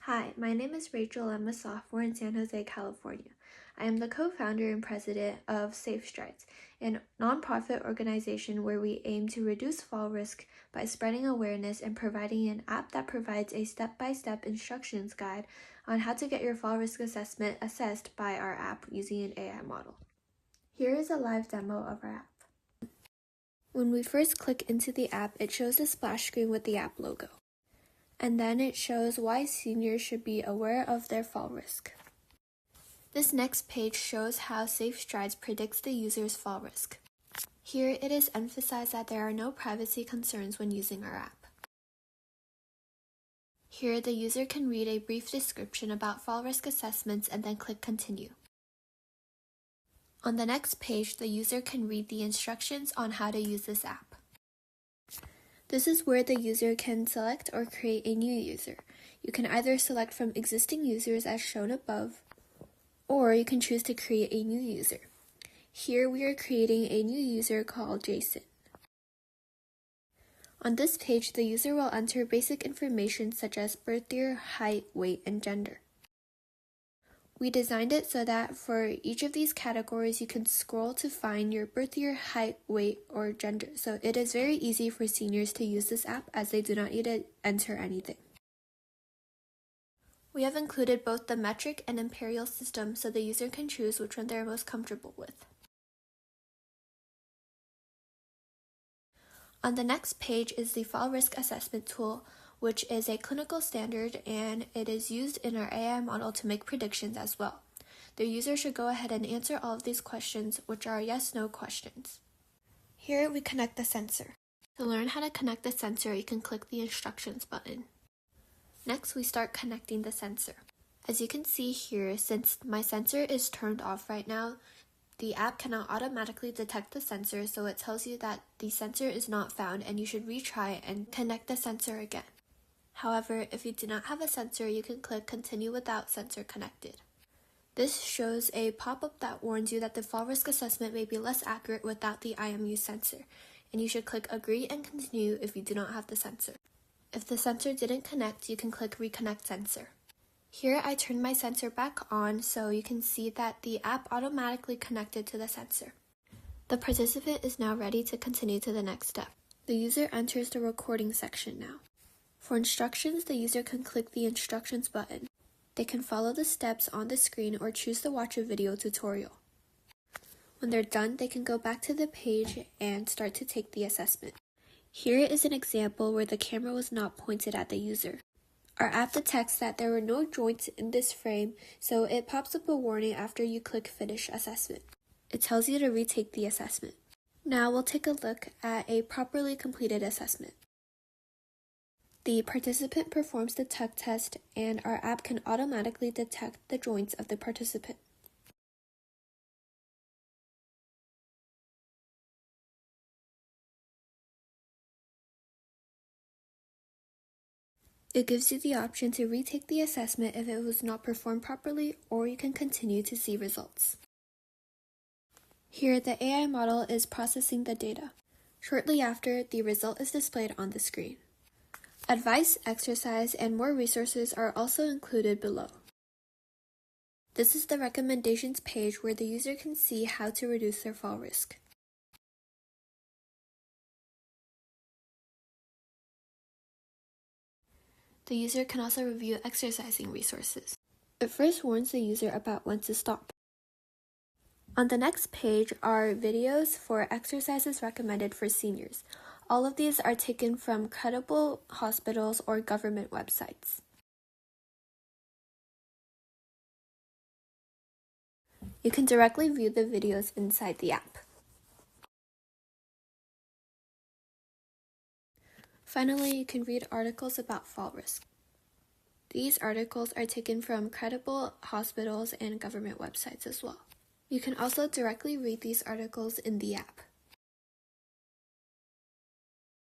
Hi, my name is Rachel. I'm a sophomore in San Jose, California. I am the co-founder and president of SafeStrides, a nonprofit organization where we aim to reduce fall risk by spreading awareness and providing an app that provides a step-by-step instructions guide on how to get your fall risk assessment assessed by our app using an AI model. Here is a live demo of our app. When we first click into the app, it shows a splash screen with the app logo. And then it shows why seniors should be aware of their fall risk. This next page shows how SafeStrides predicts the user's fall risk. Here it is emphasized that there are no privacy concerns when using our app. Here the user can read a brief description about fall risk assessments and then click Continue. On the next page, the user can read the instructions on how to use this app. This is where the user can select or create a new user. You can either select from existing users as shown above, or you can choose to create a new user. Here we are creating a new user called Jason. On this page, the user will enter basic information such as birth year, height, weight, and gender. We designed it so that for each of these categories, you can scroll to find your birth year, height, weight, or gender. So it is very easy for seniors to use this app as they do not need to enter anything. We have included both the metric and imperial system so the user can choose which one they're most comfortable with. On the next page is the fall risk assessment tool, which is a clinical standard, and it is used in our AI model to make predictions as well. The user should go ahead and answer all of these questions, which are yes/no questions. Here we connect the sensor. To learn how to connect the sensor, you can click the instructions button. Next, we start connecting the sensor. As you can see here, since my sensor is turned off right now, the app cannot automatically detect the sensor, so it tells you that the sensor is not found and you should retry and connect the sensor again. However, if you do not have a sensor, you can click Continue without sensor connected. This shows a pop-up that warns you that the fall risk assessment may be less accurate without the IMU sensor, and you should click Agree and Continue if you do not have the sensor. If the sensor didn't connect, you can click Reconnect Sensor. Here I turn my sensor back on so you can see that the app automatically connected to the sensor. The participant is now ready to continue to the next step. The user enters the recording section now. For instructions, the user can click the Instructions button. They can follow the steps on the screen or choose to watch a video tutorial. When they're done, they can go back to the page and start to take the assessment. Here is an example where the camera was not pointed at the user. Our app detects that there were no joints in this frame, so it pops up a warning after you click Finish Assessment. It tells you to retake the assessment. Now we'll take a look at a properly completed assessment. The participant performs the tuck test, and our app can automatically detect the joints of the participant. It gives you the option to retake the assessment if it was not performed properly, or you can continue to see results. Here, the AI model is processing the data. Shortly after, the result is displayed on the screen. Advice, exercise, and more resources are also included below. This is the recommendations page where the user can see how to reduce their fall risk. The user can also review exercising resources. It first warns the user about when to stop. On the next page are videos for exercises recommended for seniors. All of these are taken from credible hospitals or government websites. You can directly view the videos inside the app. Finally, you can read articles about fall risk. These articles are taken from credible hospitals and government websites as well. You can also directly read these articles in the app.